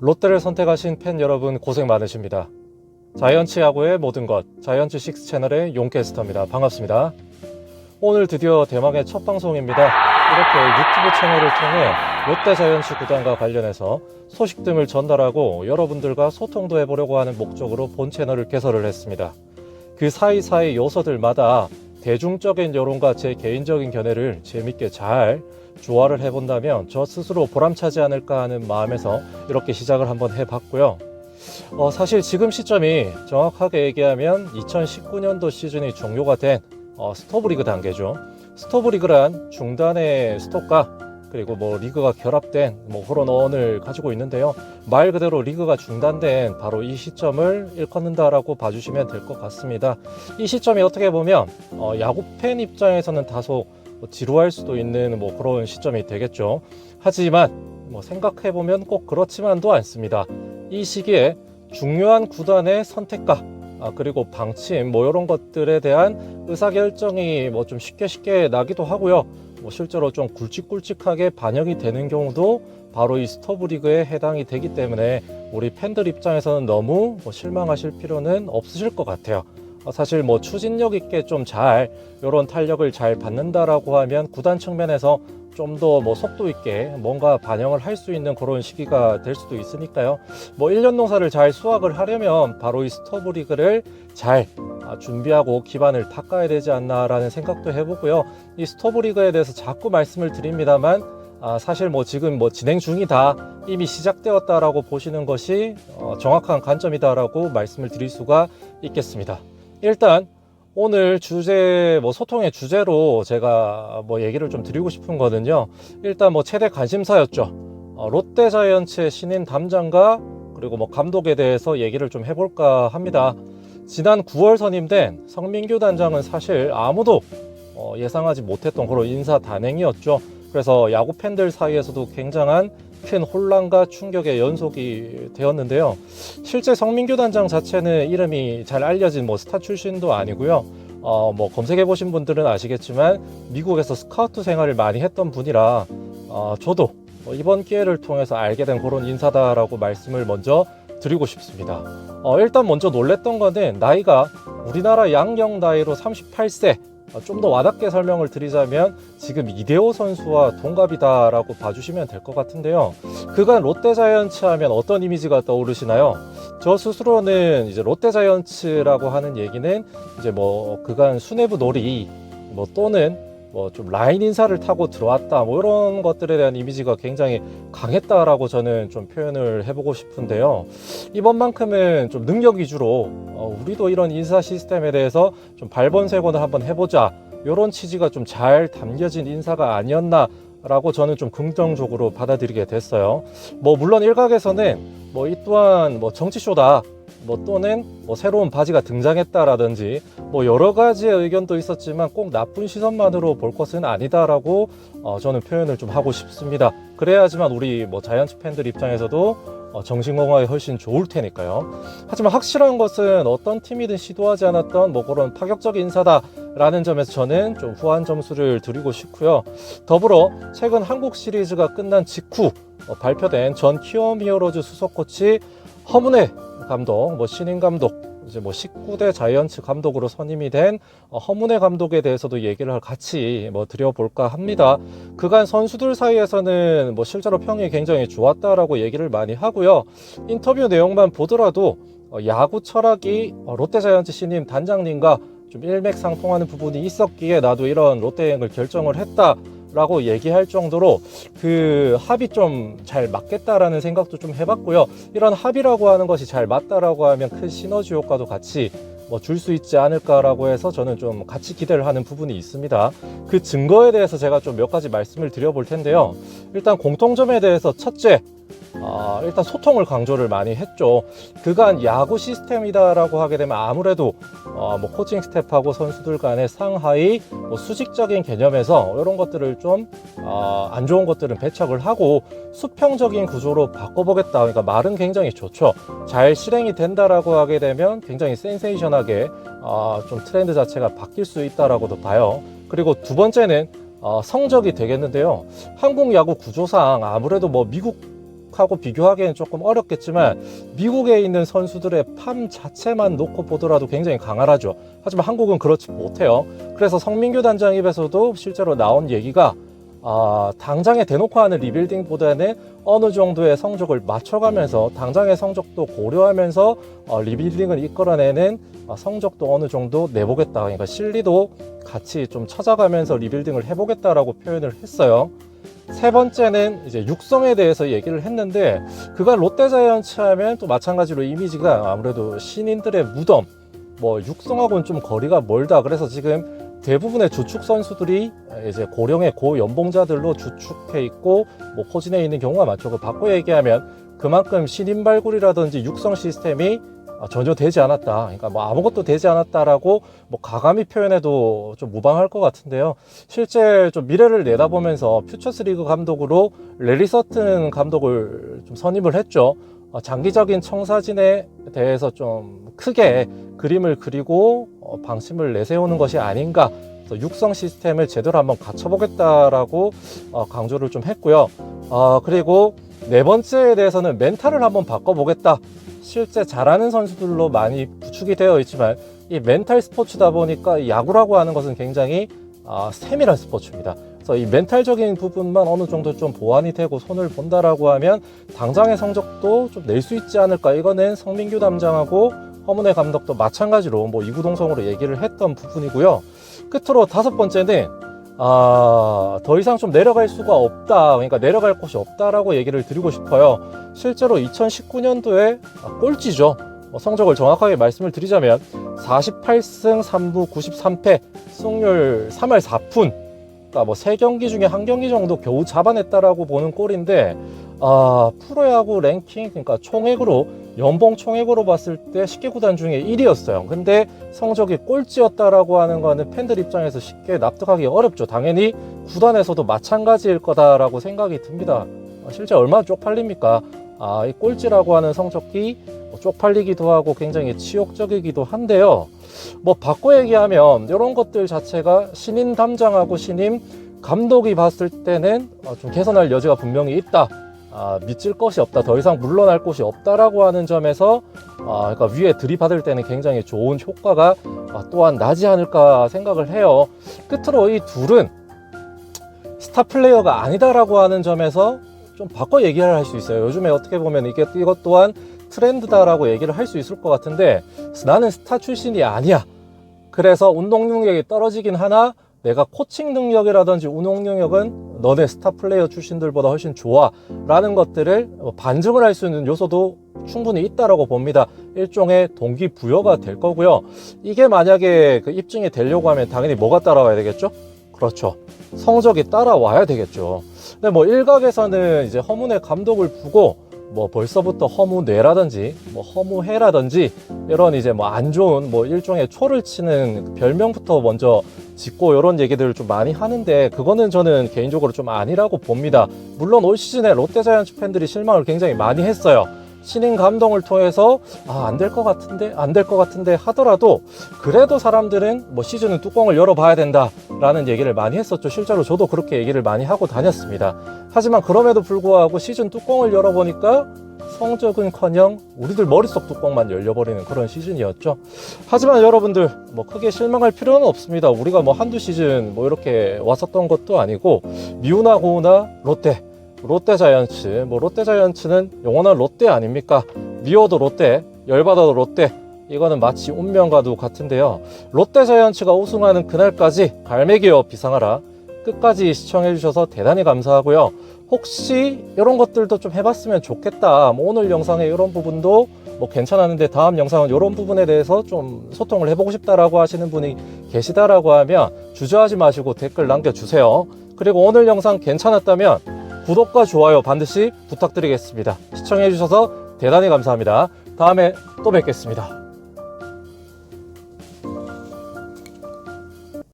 롯데를 선택하신 팬 여러분 고생 많으십니다. 자이언츠 야구의 모든 것, 자이언츠 6 채널의 용캐스터입니다. 반갑습니다. 오늘 드디어 대망의 첫 방송입니다. 이렇게 유튜브 채널을 통해 롯데 자이언츠 구단과 관련해서 소식 등을 전달하고 여러분들과 소통도 해보려고 하는 목적으로 본 채널을 개설을 했습니다. 그 사이사이 요소들마다 대중적인 여론과 제 개인적인 견해를 재밌게 잘 조화를 해본다면 저 스스로 보람차지 않을까 하는 마음에서 이렇게 시작을 한번 해봤고요. 사실 지금 시점이 정확하게 얘기하면 2019년도 시즌이 종료가 된 스토브리그 단계죠. 스토브리그란 중단의 스톱과 그리고 리그가 결합된 그런 어원을 가지고 있는데요. 말 그대로 리그가 중단된 바로 이 시점을 일컫는다라고 봐주시면 될 것 같습니다. 이 시점이 어떻게 보면 야구 팬 입장에서는 다소 지루할 수도 있는 그런 시점이 되겠죠. 하지만 생각해보면 꼭 그렇지만도 않습니다. 이 시기에 중요한 구단의 선택과 그리고 방침 이런 것들에 대한 의사결정이 좀 쉽게 나기도 하고요. 실제로 좀 굵직굵직하게 반영이 되는 경우도 바로 이 스토브리그에 해당이 되기 때문에 우리 팬들 입장에서는 너무 실망하실 필요는 없으실 것 같아요. 사실 추진력 있게 좀 잘 이런 탄력을 잘 받는다라고 하면 구단 측면에서 좀 더 속도 있게 뭔가 반영을 할 수 있는 그런 시기가 될 수도 있으니까요. 1년 농사를 잘 수확을 하려면 바로 이 스토브리그를 잘 준비하고 기반을 닦아야 되지 않나라는 생각도 해보고요. 이 스토브리그에 대해서 자꾸 말씀을 드립니다만 사실 지금 진행 중이다, 이미 시작되었다라고 보시는 것이 정확한 관점이다라고 말씀을 드릴 수가 있겠습니다. 일단 오늘 주제 소통의 주제로 제가 얘기를 좀 드리고 싶은 거는요. 일단 최대 관심사였죠. 롯데 자이언츠의 신인 담장과 그리고 감독에 대해서 얘기를 좀 해볼까 합니다. 지난 9월 선임된 성민규 단장은 사실 아무도 예상하지 못했던 그런 인사 단행이었죠. 그래서 야구 팬들 사이에서도 굉장한 큰 혼란과 충격의 연속이 되었는데요. 실제 성민규 단장 자체는 이름이 잘 알려진 스타 출신도 아니고요. 검색해 보신 분들은 아시겠지만 미국에서 스카우트 생활을 많이 했던 분이라 저도 이번 기회를 통해서 알게 된 그런 인사다라고 말씀을 먼저 드리고 싶습니다. 일단 먼저 놀랬던 거는 나이가 우리나라 양령 나이로 38세, 좀 더 와닿게 설명을 드리자면 지금 이대호 선수와 동갑이다라고 봐주시면 될 것 같은데요. 그간 롯데 자이언츠 하면 어떤 이미지가 떠오르시나요? 저 스스로는 이제 롯데 자이언츠라고 하는 얘기는 이제 그간 수뇌부 놀이 또는 좀 라인 인사를 타고 들어왔다 이런 것들에 대한 이미지가 굉장히 강했다라고 저는 좀 표현을 해보고 싶은데요. 이번만큼은 좀 능력 위주로 우리도 이런 인사 시스템에 대해서 좀 발본색원을 한번 해보자, 이런 취지가 좀 잘 담겨진 인사가 아니었나 라고 저는 좀 긍정적으로 받아들이게 됐어요. 물론 일각에서는 이 또한 정치쇼다, 또는 새로운 바지가 등장했다라든지 여러 가지의 의견도 있었지만 꼭 나쁜 시선만으로 볼 것은 아니다라고 저는 표현을 좀 하고 싶습니다. 그래야지만 우리 자이언츠 팬들 입장에서도 정신건강에 훨씬 좋을 테니까요. 하지만 확실한 것은 어떤 팀이든 시도하지 않았던 그런 파격적인 인사다라는 점에서 저는 좀 후한 점수를 드리고 싶고요. 더불어 최근 한국 시리즈가 끝난 직후 발표된 전 키움 히어로즈 수석 코치 허문회 감독, 신인 감독, 이제 19대 자이언츠 감독으로 선임이 된 허문회 감독에 대해서도 얘기를 같이 드려볼까 합니다. 그간 선수들 사이에서는 실제로 평이 굉장히 좋았다라고 얘기를 많이 하고요. 인터뷰 내용만 보더라도 야구 철학이 롯데 자이언츠 신임 단장님과 좀 일맥상통하는 부분이 있었기에 나도 이런 롯데행을 결정을 했다 라고 얘기할 정도로 그 합이 좀 잘 맞겠다라는 생각도 좀 해봤고요. 이런 합이라고 하는 것이 잘 맞다라고 하면 큰 시너지 효과도 같이 줄 수 있지 않을까라고 해서 저는 좀 같이 기대를 하는 부분이 있습니다. 그 증거에 대해서 제가 좀 몇 가지 말씀을 드려볼 텐데요. 일단 공통점에 대해서 첫째, 일단 소통을 강조를 많이 했죠. 그간 야구 시스템이다라고 하게 되면 아무래도 코칭 스태프하고 선수들 간의 상하이 수직적인 개념에서 이런 것들을 좀 안 좋은 것들은 배척을 하고 수평적인 구조로 바꿔보겠다. 그러니까 말은 굉장히 좋죠. 잘 실행이 된다라고 하게 되면 굉장히 센세이션하게 좀 트렌드 자체가 바뀔 수 있다라고도 봐요. 그리고 두 번째는 성적이 되겠는데요. 한국 야구 구조상 아무래도 미국 한국하고 비교하기에는 조금 어렵겠지만 미국에 있는 선수들의 팜 자체만 놓고 보더라도 굉장히 강하죠. 하지만 한국은 그렇지 못해요. 그래서 성민규 단장 입에서도 실제로 나온 얘기가 당장에 대놓고 하는 리빌딩보다는 어느 정도의 성적을 맞춰가면서 당장의 성적도 고려하면서 리빌딩을 이끌어내는 성적도 어느 정도 내보겠다. 그러니까 실리도 같이 좀 찾아가면서 리빌딩을 해보겠다라고 표현을 했어요. 세 번째는 이제 육성에 대해서 얘기를 했는데, 그가 롯데자이언츠 하면 또 마찬가지로 이미지가 아무래도 신인들의 무덤, 뭐 육성하고는 좀 거리가 멀다. 그래서 지금 대부분의 주축 선수들이 이제 고령의 고연봉자들로 주축해 있고 뭐 포진해 있는 경우가 많죠. 바꿔 얘기하면 그만큼 신인 발굴이라든지 육성 시스템이 전혀 되지 않았다. 그러니까 뭐 아무것도 되지 않았다라고 뭐 가감히 표현해도 좀 무방할 것 같은데요. 실제 좀 미래를 내다보면서 퓨처스리그 감독으로 레리 서튼 감독을 좀 선임을 했죠. 장기적인 청사진에 대해서 좀 크게 그림을 그리고 방침을 내세우는 것이 아닌가. 육성 시스템을 제대로 한번 갖춰보겠다라고 강조를 좀 했고요. 그리고 네 번째에 대해서는 멘탈을 한번 바꿔보겠다. 실제 잘하는 선수들로 많이 구축이 되어 있지만 이 멘탈 스포츠다 보니까 야구라고 하는 것은 굉장히 세밀한 스포츠입니다. 그래서 이 멘탈적인 부분만 어느 정도 좀 보완이 되고 손을 본다라고 하면 당장의 성적도 좀 낼 수 있지 않을까. 이거는 성민규 담장하고 허문회 감독도 마찬가지로 뭐 이구동성으로 얘기를 했던 부분이고요. 끝으로 다섯 번째는 더 이상 좀 내려갈 수가 없다. 그러니까 내려갈 곳이 없다라고 얘기를 드리고 싶어요. 실제로 2019년도에 꼴찌죠. 성적을 정확하게 말씀을 드리자면 48승 3무 93패, 승률 3할 4푼. 그러니까 뭐 3경기 중에 1경기 정도 겨우 잡아냈다라고 보는 꼴인데, 프로야구 랭킹, 그러니까 총액으로, 연봉 총액으로 봤을 때 10개 구단 중에 1위였어요. 근데 성적이 꼴찌였다라고 하는 거는 팬들 입장에서 쉽게 납득하기 어렵죠. 당연히 구단에서도 마찬가지일 거다라고 생각이 듭니다. 실제 얼마나 쪽팔립니까? 이 꼴찌라고 하는 성적이 쪽팔리기도 하고 굉장히 치욕적이기도 한데요. 뭐 바꿔 얘기하면 이런 것들 자체가 신인 담장하고 신임 감독이 봤을 때는 좀 개선할 여지가 분명히 있다. 믿질 것이 없다. 더 이상 물러날 곳이 없다라고 하는 점에서 그러니까 위에 들이받을 때는 굉장히 좋은 효과가 또한 나지 않을까 생각을 해요. 끝으로 이 둘은 스타 플레이어가 아니다라고 하는 점에서 좀 바꿔 얘기를 할 수 있어요. 요즘에 어떻게 보면 이것 또한 트렌드다라고 얘기를 할 수 있을 것 같은데, 나는 스타 출신이 아니야. 그래서 운동 능력이 떨어지긴 하나 내가 코칭 능력이라든지 운동 능력은 너네 스타 플레이어 출신들보다 훨씬 좋아 라는 것들을 반증을 할 수 있는 요소도 충분히 있다라고 봅니다. 일종의 동기부여가 될 거고요. 이게 만약에 그 입증이 되려고 하면 당연히 뭐가 따라와야 되겠죠? 그렇죠. 성적이 따라와야 되겠죠. 근데 뭐 일각에서는 이제 허문회 감독을 보고 뭐 벌써부터 허무뇌라든지 뭐 허무해라든지 이런 이제 뭐 안 좋은 뭐 일종의 초를 치는 별명부터 먼저 짓고 이런 얘기들을 좀 많이 하는데, 그거는 저는 개인적으로 좀 아니라고 봅니다. 물론 올 시즌에 롯데자이언츠 팬들이 실망을 굉장히 많이 했어요. 신인 감독을 통해서 안 될 것 같은데 하더라도 그래도 사람들은 뭐 시즌은 뚜껑을 열어봐야 된다라는 얘기를 많이 했었죠. 실제로 저도 그렇게 얘기를 많이 하고 다녔습니다. 하지만 그럼에도 불구하고 시즌 뚜껑을 열어보니까 성적은커녕 우리들 머릿속 뚜껑만 열려버리는 그런 시즌이었죠. 하지만 여러분들 뭐 크게 실망할 필요는 없습니다. 우리가 뭐 한두 시즌 뭐 이렇게 왔었던 것도 아니고, 미우나 고우나 롯데자이언츠, 뭐 롯데자이언츠는 영원한 롯데 아닙니까? 미워도 롯데, 열받아도 롯데. 이거는 마치 운명과도 같은데요. 롯데자이언츠가 우승하는 그날까지 갈매기여 비상하라. 끝까지 시청해주셔서 대단히 감사하고요. 혹시 이런 것들도 좀 해봤으면 좋겠다, 뭐 오늘 영상에 이런 부분도 뭐 괜찮았는데 다음 영상은 이런 부분에 대해서 좀 소통을 해보고 싶다라고 하시는 분이 계시다라고 하면 주저하지 마시고 댓글 남겨주세요. 그리고 오늘 영상 괜찮았다면 구독과 좋아요 반드시 부탁드리겠습니다. 시청해주셔서 대단히 감사합니다. 다음에 또 뵙겠습니다.